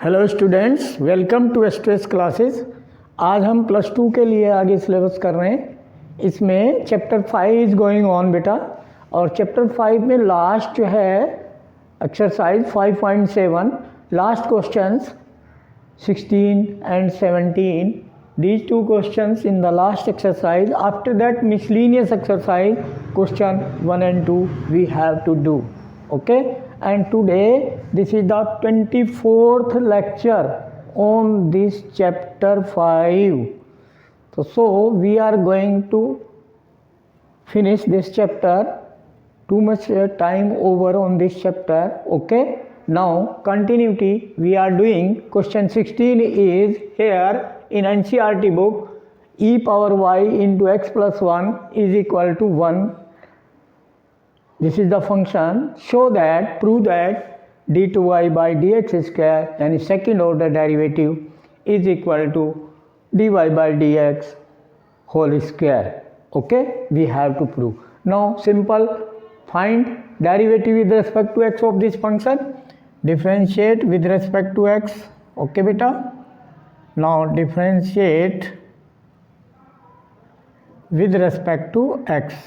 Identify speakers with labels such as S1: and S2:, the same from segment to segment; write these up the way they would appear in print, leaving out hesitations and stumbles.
S1: Hello students, welcome to stress classes. आज हम plus two के लिए आगे सिलेबस कर रहे हैं। इसमें चैप्टर 5 इज़ गोइंग ऑन बेटा, और चैप्टर 5 में लास्ट जो है exercise 5.7 last questions 16 and 17, these two questions in the last exercise. After that miscellaneous exercise question 1 and 2 we have to do. Okay, and today this is the 24th lecture on this chapter 5. So we are going to finish this chapter. Too much time over on this chapter. Okay, now continuity we are doing. Question 16 is here in NCERT book. E power y into x plus 1 is equal to 1. This is the function. Show that, prove that d2y by dx square, and second order derivative is equal to dy by dx whole square. Okay, we have to prove. Now simple, find derivative with respect to x of this function, differentiate with respect to x. Okay beta, now differentiate with respect to x.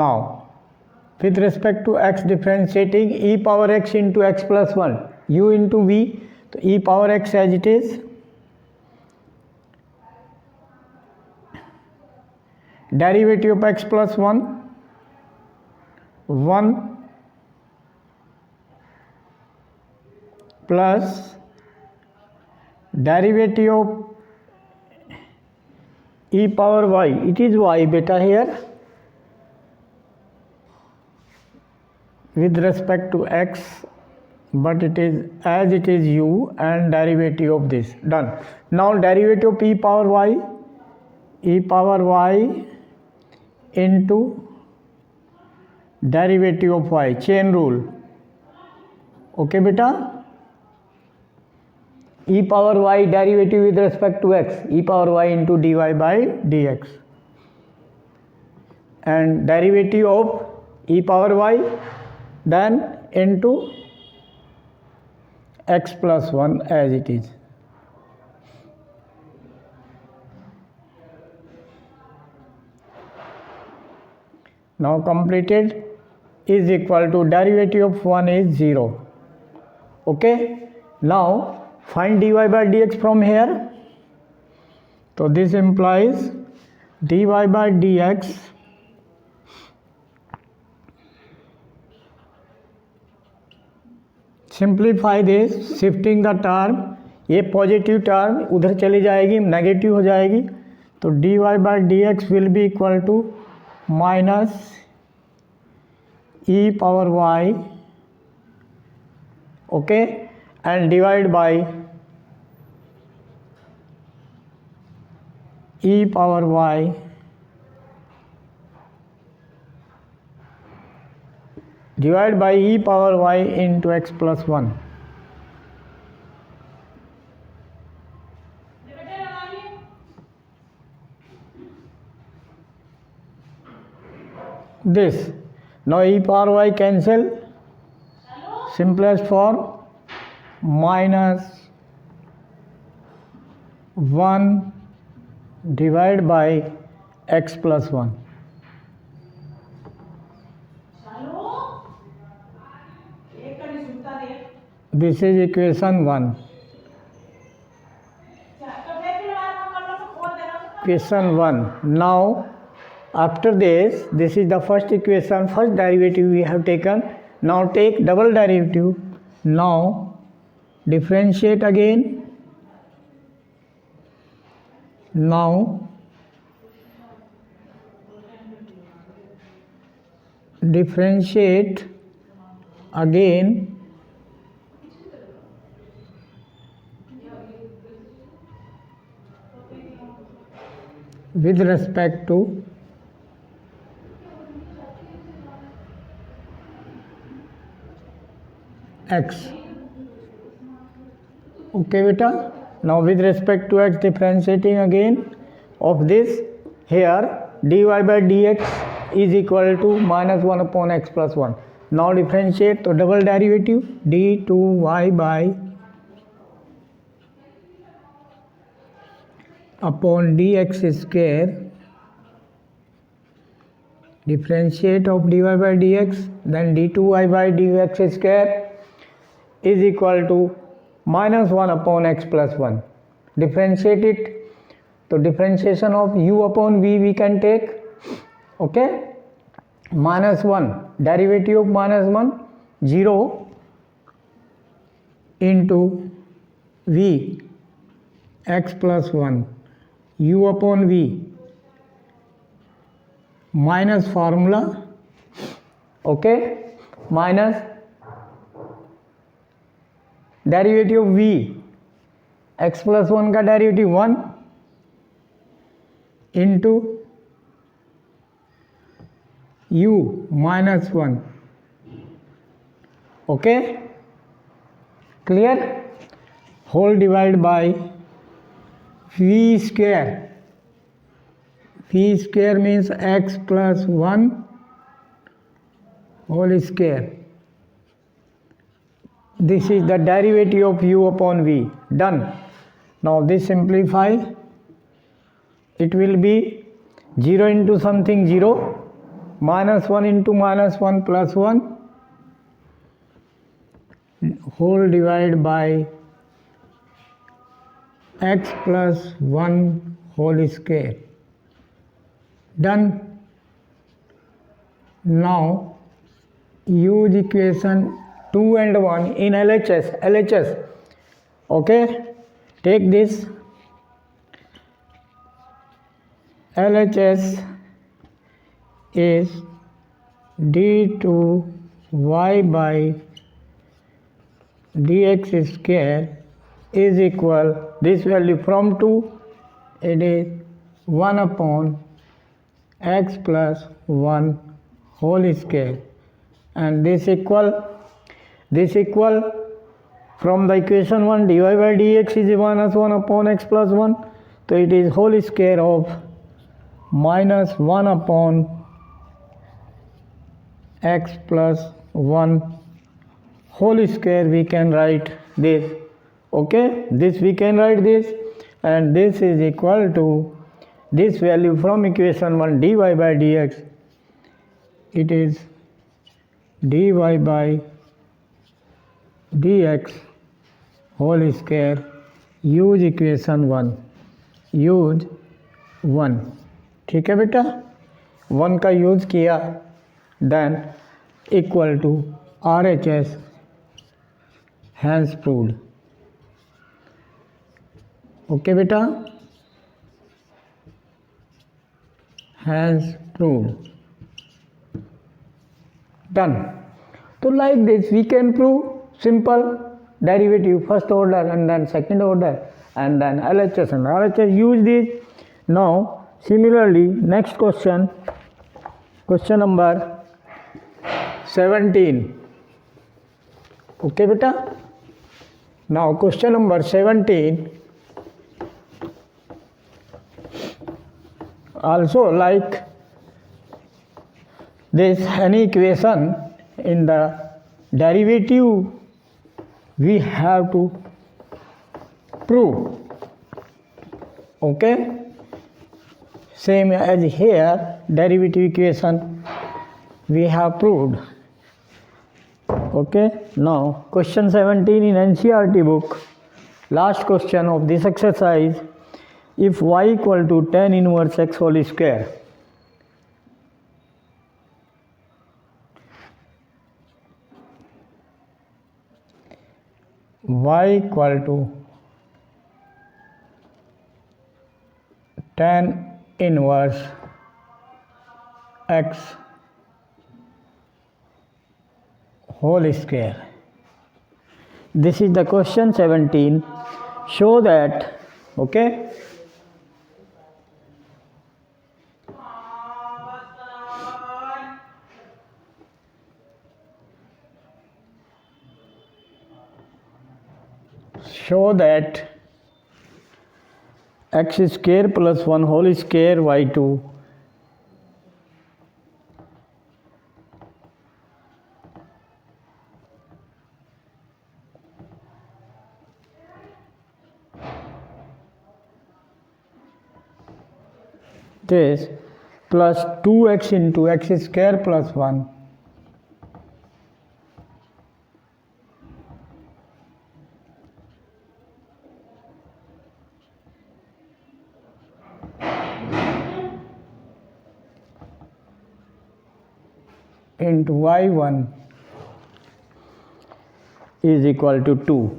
S1: Now with respect to x differentiating e power x into x plus 1 u into v, so e power x as it is, derivative of x plus 1 plus derivative of e power y, it is y beta here, with respect to x, but it is as it is u, and derivative of this. Done. Now derivative of e power y into derivative of y, chain rule. Okay beta, e power y derivative with respect to x, e power y into dy by dx, and derivative of e power y then into x plus 1 as it is. Now completed is equal to derivative of 1 is 0. Okay, now find dy by dx from here. So this implies dy by dx simplify this, shifting the term, ये positive term उधर चली जाएगी, negative हो जाएगी, तो dy by d x will be equal to minus e power y, okay, and divide by e power y divided by e power y into x plus 1. This. Now e power y cancel. Simplest form minus 1 divided by x plus 1. This is equation 1. Equation 1. Now after this is the first equation, first derivative we have taken. Now take double derivative. Now differentiate again. Now differentiate again with respect to x. Okay beta, now with respect to x differentiating again of this, here dy by dx is equal to minus 1 upon x plus 1. Now differentiate, तो double derivative d2y by upon dx square, differentiate of dy by dx, then d2y by dx square is equal to minus 1 upon x plus 1. Differentiate it, so differentiation of u upon v we can take, okay, minus 1, derivative of minus 1, 0 into v x plus 1, u upon v minus formula, okay, minus derivative of v, x plus 1 का derivative 1 into u minus 1, okay, clear, whole divide by v square, v square means x plus 1 whole square. This is the derivative of u upon v. Done. Now this simplify. It will be 0 into something 0, minus 1 into minus 1 plus 1, whole divided by x plus 1 whole square. Done. Now use equation 2 and 1 in LHS, okay, take this, LHS is d2y by dx square is equal, this value from 2, it is 1 upon x plus 1 whole square, and this equal from the equation 1, dy by dx is minus 1 upon x plus 1, so it is whole square of minus 1 upon x plus 1 whole square. We can write this, okay, this we can write this, and this is equal to this value from equation 1, dy by dx, it is dy by dx whole square, use equation 1, use 1, ठीक है बेटा, 1 का use किया, then equal to RHS, hence proved, okay बेटा, hence proved, done. तो like this we can prove simple derivative first order and then second order and then LHS and RHS, use this. Now similarly next question number 17, okay beta. Now question number 17 also like this, any equation in the derivative we have to prove, okay, same as here derivative equation we have proved, okay. Now question 17 in NCERT book, last question of this exercise, if y equal to tan inverse x whole square, y equal to tan inverse x whole square. This is the question 17. Show that, okay, show that x square plus 1 whole square y2 it is plus 2x into x square plus 1 into y1 is equal to 2.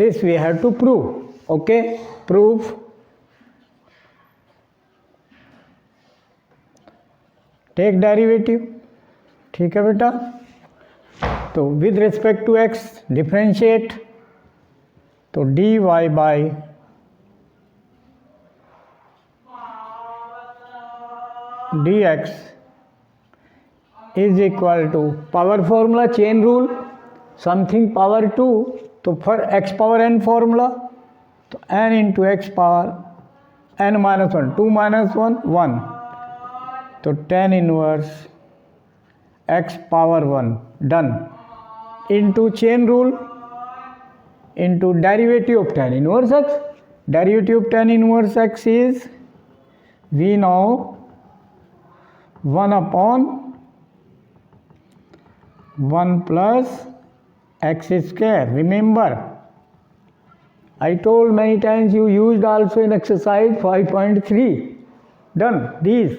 S1: This we have to prove. Okay, proof. Take derivative. ठीक है बेटा. तो with respect to x differentiate. तो dy by dx is equal to power formula chain rule something power 2 तो for x power n formula तो n into x power n minus 1 2 minus 1 1 तो tan inverse x power 1 done into chain rule into derivative of tan inverse x. Derivative of tan inverse x is we know 1 upon 1 plus x square. Remember, I told many times, you used also in exercise 5.3. Done these.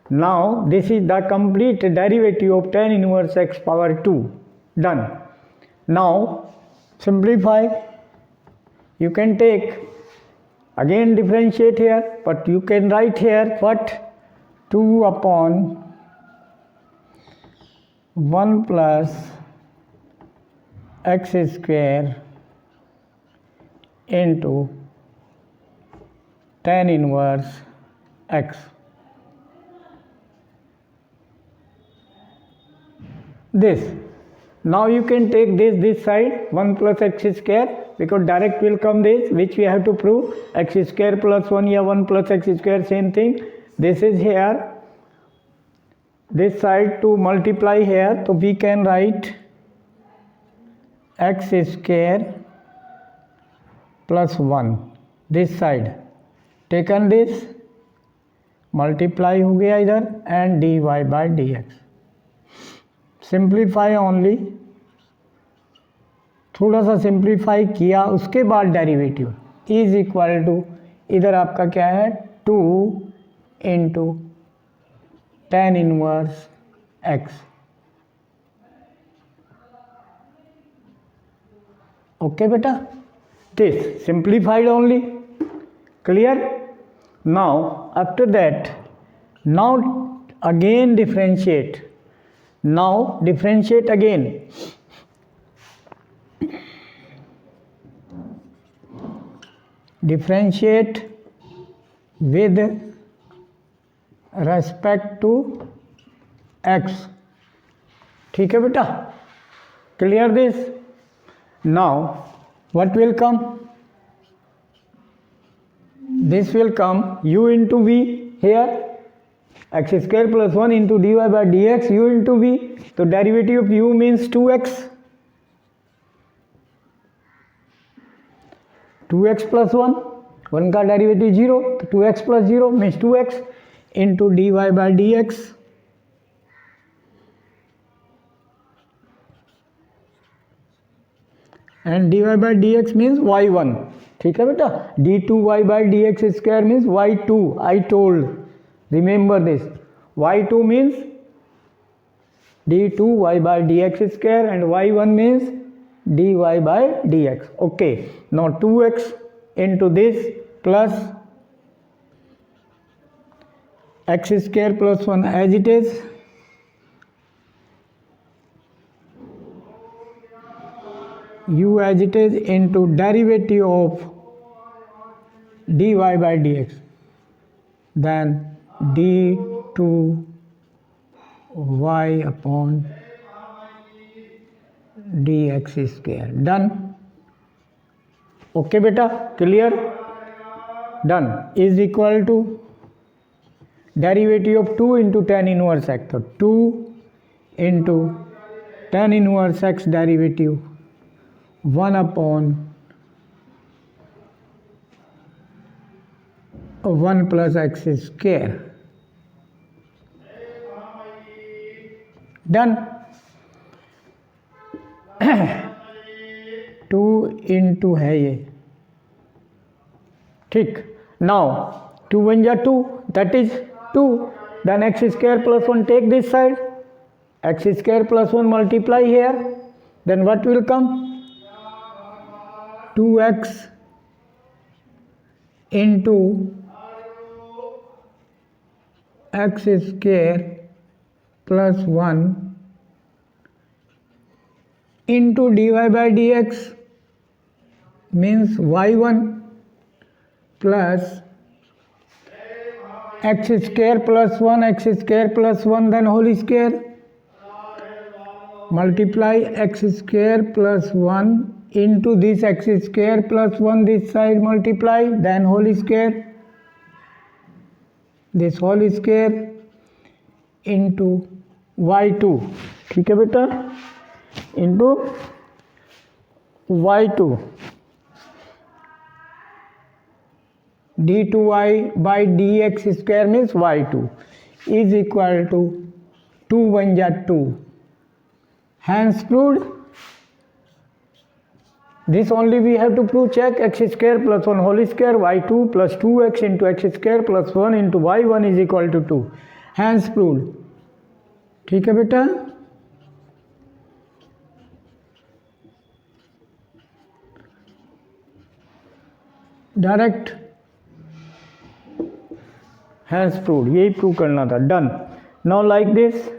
S1: Now this is the complete derivative of tan inverse x power 2. Done. Now simplify. You can take again differentiate here, but you can write here what 2 upon 1 plus x square into tan inverse x. This. Now you can take this side 1 plus x square because direct will come this which we have to prove x square plus 1 या 1 plus x square same thing. This is here. This side to multiply here, so we can write x square plus 1 this side. Taken this multiply हो गया इधर and dy by dx. Simplify only. थोड़ा सा simplify किया उसके बाद derivative is equal to इधर आपका क्या है 2 into tan inverse x. Okay beta, this simplified only. Clear? Now after that, now again differentiate. Now differentiate again. Differentiate with respect to x. ठीक है बेटा. Clear this? Now what will come? This will come u into v here x square plus 1 into dy by dx u into v. So derivative of u means 2x. 2x plus 1 1 का derivative 0 तो 2x plus 0 means 2x into dy by dx and dy by dx means y1. ठीक है बेटा. d2y by dx square means y2. I told, remember this. y2 means d2y by dx square and y1 means dy by dx. Okay, now 2x into this plus x square plus 1 as it is u as it is into derivative of dy by dx, then d2y upon dx square. Done. Okay beta, clear? Done. Is equal to derivative of 2 into tan inverse x. So 2 into tan inverse x derivative 1/1 plus x square. Done. 2 into है ये. ठीक. Now 2 1 जा 2, that is 2. Then x square plus 1, take this side. X square plus 1 multiply here. Then what will come? 2x into x square plus 1 into dy by dx means y1 plus x square plus 1, x square plus 1, then whole square, multiply x square plus 1 into this x square plus 1 this side, multiply, then whole square, this whole square into y2. ठीक है बेटा, into y2. d2y by dx square means y2 is equal to 2 1 ja 2. Hence proved. This only we have to prove. Check. X square plus 1 whole square y2 plus 2x into x square plus 1 into y1 is equal to 2. Hence proved. ठीक है बेटा. Direct has proved. यही prove करना था. Done. Now like this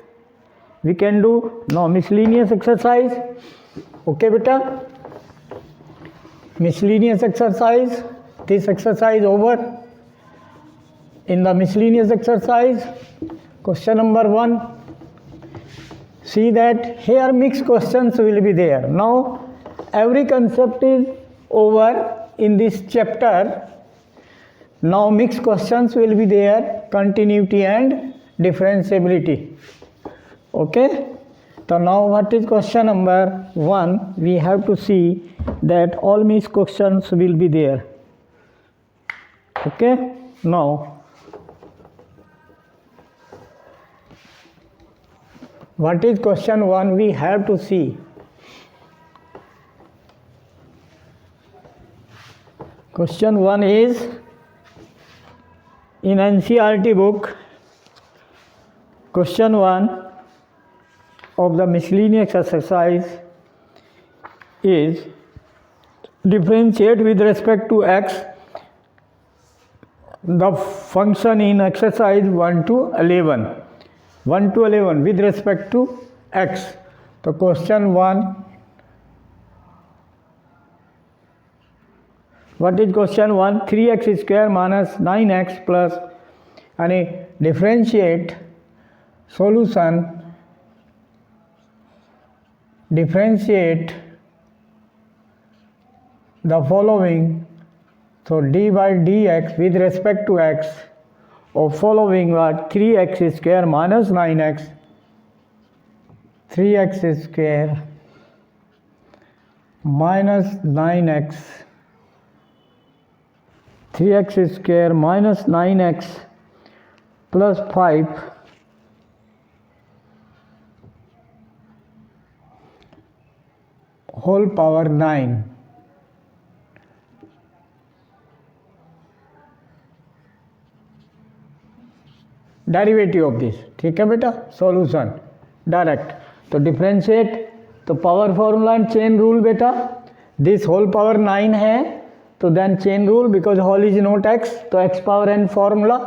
S1: we can do now miscellaneous exercise. Okay बेटा, miscellaneous exercise. This exercise over. In the miscellaneous exercise, question number 1, see that here mixed questions will be there. Now every concept is over in this chapter. Now mixed questions will be there, continuity and differentiability. Okay, so now what is question number 1? We have to see that all mixed questions will be there. Okay, now what is question 1? We have to see. Question 1 is in NCERT book. Question 1 of the miscellaneous exercise is differentiate with respect to x the function in exercise 1 to 11. 1 to 11 with respect to x. So question 1, what is question 1? 3x square minus 9x plus and differentiate solution, differentiate the following. So d by dx with respect to x of following are 3x square minus 9x, 3x square minus 9x, 3x square minus 9x plus 5 whole power 9. Derivative of this. ठीक है बेटा. Solution direct. तो differentiate, तो power formula and chain rule बेटा. This whole power 9 है तो then chain rule because whole is not X, तो X power N formula.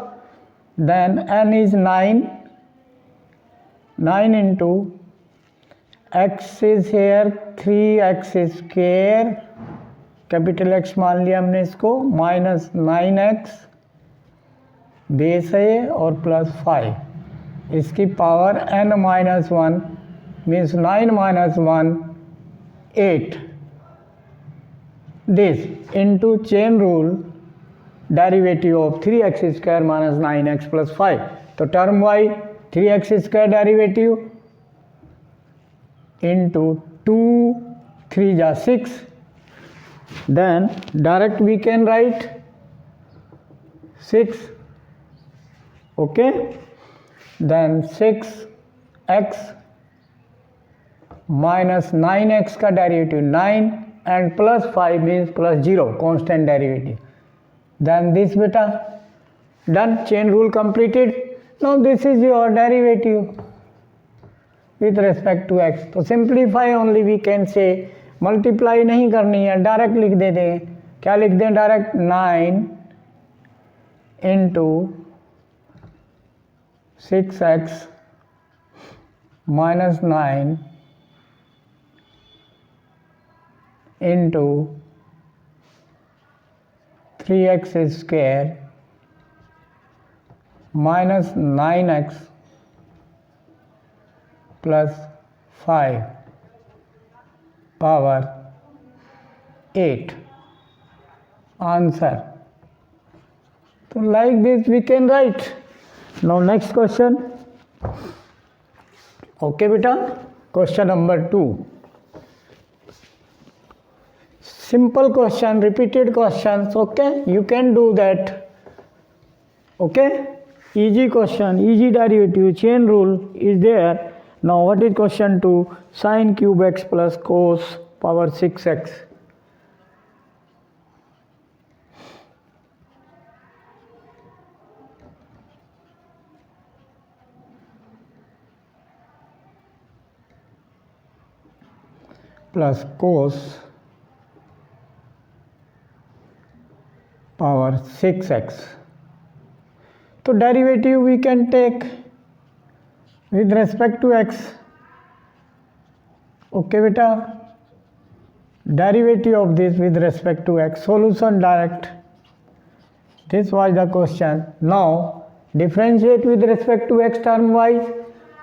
S1: Then N is 9, 9 into X is here 3x square, capital X मान लिया हमने इसको, minus 9x base है और प्लस 5, इसकी power n minus 1 means 9 minus 1 8. This into chain rule derivative of 3x square minus 9x plus 5. तो term y 3x square derivative into 2 3 जा 6 then direct we can write 6, okay, then 6x minus 9x का derivative 9 and plus 5 means plus 0 constant derivative, then this beta done, chain rule completed. Now this is your derivative with respect to x. तो simplify only we can say, multiply नहीं करनी है, direct लिख दे दें. क्या लिख दें direct? 9 into 6x minus 9 into 3x square minus 9x plus 5 power 8. Answer. So like this we can write. Now next question. Okay beta, question number 2. Simple question, repeated questions, okay, you can do that, okay, easy question, easy derivative, chain rule is there. Now what is question 2? Sin cube x plus cos power 6x. Plus cos power 6x. So derivative we can take with respect to x. Okay beta, derivative of this with respect to x, solution direct. This was the question. Now differentiate with respect to x term wise.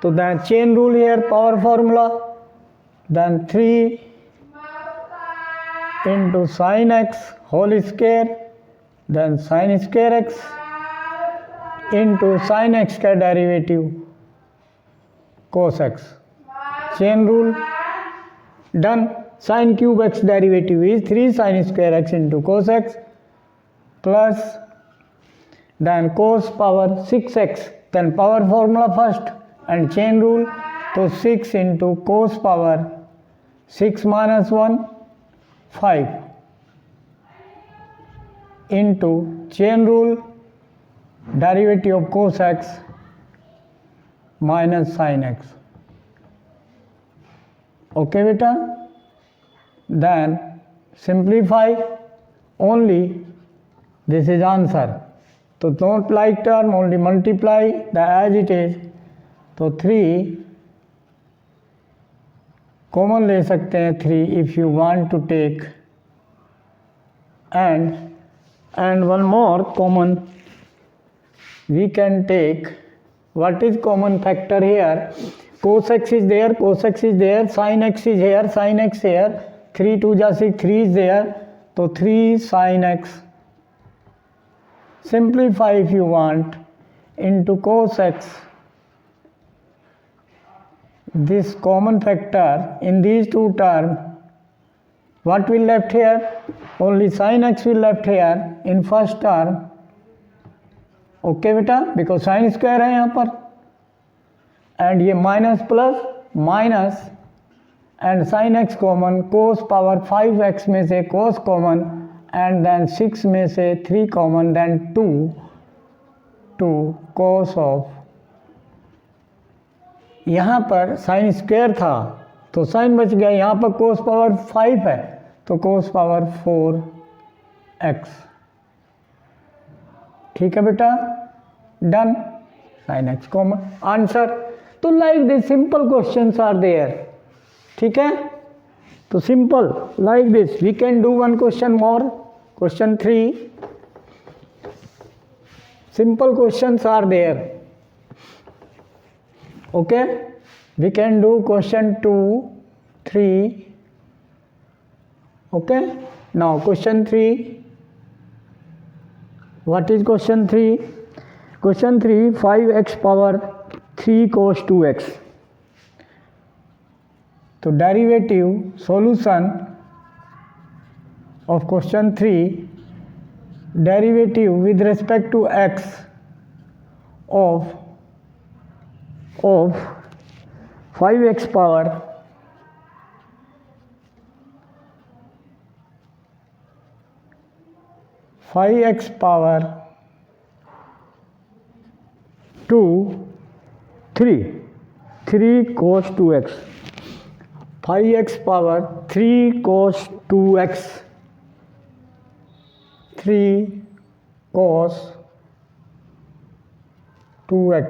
S1: So then chain rule here, power formula, then 3 into sin x whole square, then sin square x into sin x का derivative cos x. Chain rule done. Sin cube x derivative is 3 sin square x into cos x plus then cos power 6x, then power formula first and chain rule. So 6 into cos power 6 minus 1 5 into chain rule derivative of cos x minus sin x. Okay beta, then simplify only, this is answer. So don't like term, only multiply the as it is. तो 3 common ले सकते हैं 3 if you want to take, and one more common we can take. What is common factor here? Cos x is there, cos x is there, sin x is here, sin x here, 3 2 जा 6, 3 is there, so 3 sin x. Simplify if you want into cos x. This common factor in these two terms, what will left here? Only sin x will left here in first term. Okay बेटा, because sin square है यहाँ पर, and ये minus plus minus and sin x common, cos power 5x में से cos common and then 6 में से 3 common, then 2 cos of, यहाँ पर sin square था तो sin बच गया, यहाँ पर cos power 5 है तो cos power 4x. ठीक है बेटा, done. sin x common answer. तो like this simple questions are there. ठीक है, तो simple like this we can do one question more. Question 3. Simple questions are there. Okay, we can do question 2, 3. Okay, now question 3. What is question 3? Question 3, 5x power 3 cos 2x. तो derivative solution of question 3, derivative with respect to x of 5x power 2 3 cos 2x 5x power 3 cos 2x 3 cos 2x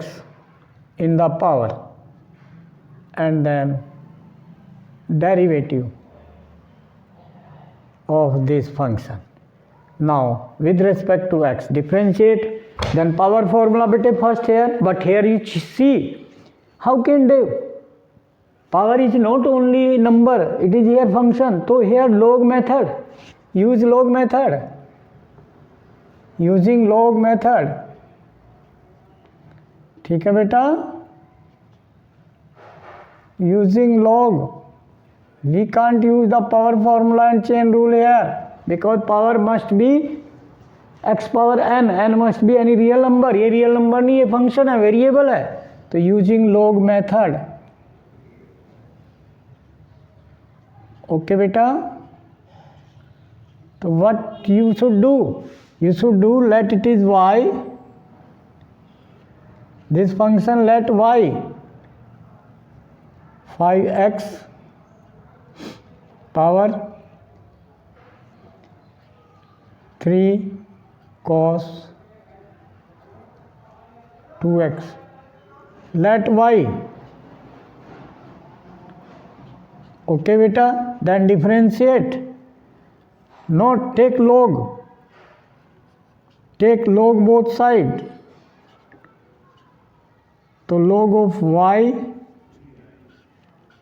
S1: in the power, and then derivative of this function. Now with respect to x, differentiate, then power formula bete first here, but here you see how can they, power is not only number, it is here function, so here log method, use log method, using log method. ठीक है बेटा, using log, we can't use the power formula and chain rule here because power must be x power n must be any real number. ये real number नहीं, ये function है, variable है, तो using log method. Okay बेटा, तो what you should do? You should do let it is y, this function let y 5x power 3 cos 2x, let y. Okay beta, then differentiate, not take log both side, तो log of y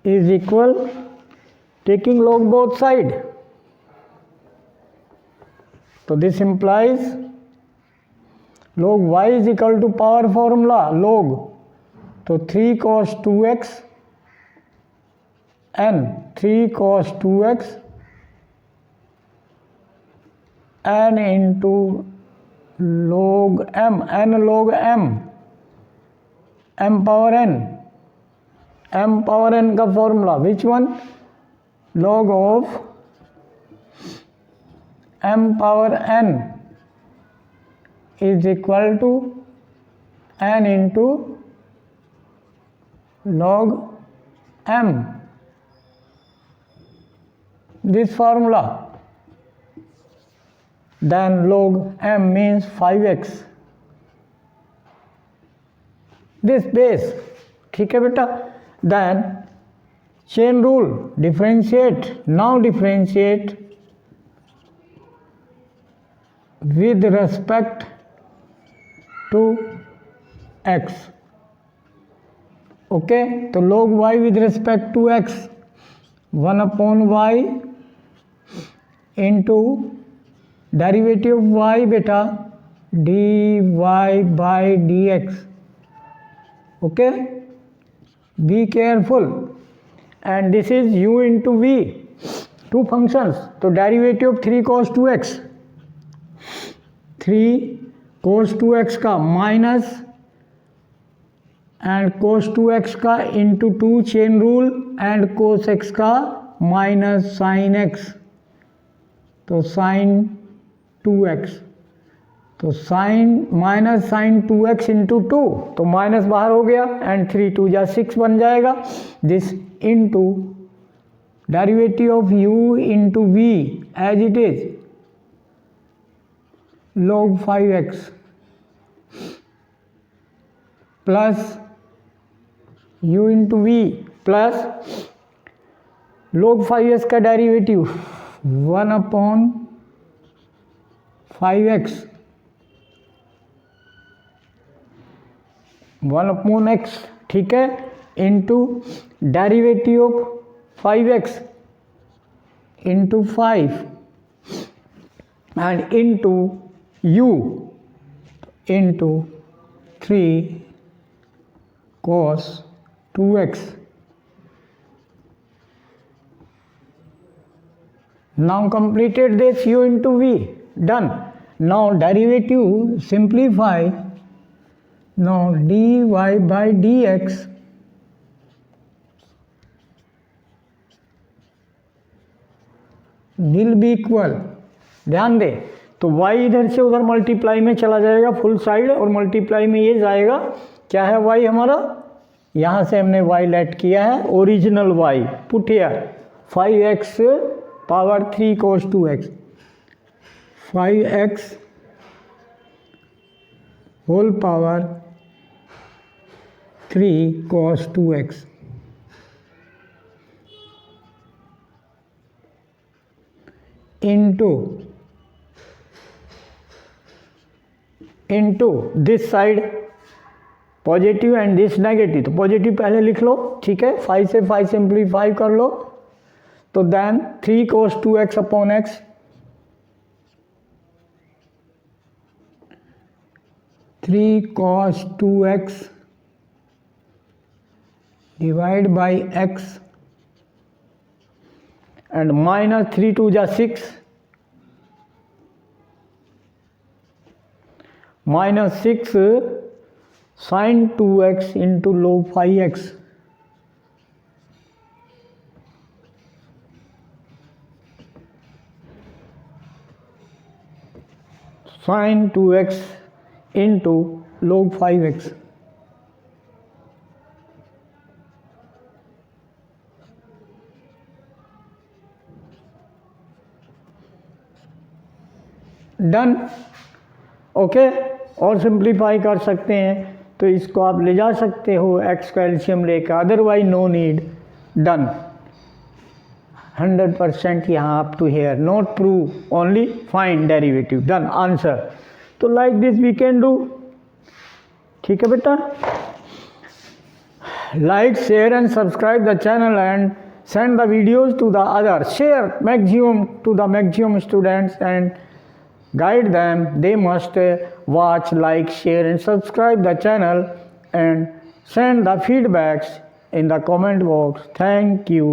S1: is equal, taking log both side, so this implies log y is equal to power formula log, तो 3 cos 2x n 3 cos 2x n into log m, n log m, m power n का formula, which one, log of m power n is equal to n into log m, this formula. Then log m means 5x, this base. ठीक है बेटा, then chain rule, differentiate, now differentiate with respect to x. Okay, तो log y with respect to x 1 upon y into derivative of y beta dy by dx. Okay, be careful, and this is u into v, two functions, so derivative of 3 cos 2x, 3 cos 2x का minus and cos 2x का into 2 chain rule and cos x का minus sign x, तो sign 2x, तो sign minus sign 2x into 2, तो minus बाहर हो गया and 3 2 जा 6 बन जाएगा, this into derivative of u into v as it is log 5x plus u into v plus log 5x का derivative 1 upon 5x 1 upon x, ठीक है, into derivative of 5x into 5 and into u into 3 cos 2x Now completed this u into v. Done. Now derivative simplify. Now dy by dx will be equal. ध्यान दे तो y इधर से उधर multiply में चला जाएगा फुल साइड और multiply में ये जाएगा. क्या है y हमारा? यहाँ से हमने y लेट किया है original y. Put here 5x power 3 cos 2x. 5x whole power 3 cos 2x into this side positive and this negative. तो पॉजिटिव पहले लिख लो, ठीक है. 5 से 5 सिंप्लीफाई कर लो तो then 3 cos 2x upon x. Three cos 2x divide by x and minus 3 2 जा 6 minus 6 sin 2x into log 5x. sin 2x into log 5x. Done. Okay. और सिंप्लीफाई कर सकते हैं तो इसको आप ले जा सकते हो x का एलसीएम लेकर, अदरवाइज नो नीड. डन. 100% यहाँ up to here. Not prove, only find derivative. Done. Answer. तो like this we can do. ठीक है बेटा. Like share and subscribe the channel and send the videos to the others. Share maximum to the maximum students and guide them. They must watch, like, share and subscribe the channel and send the feedbacks in the comment box. Thank you.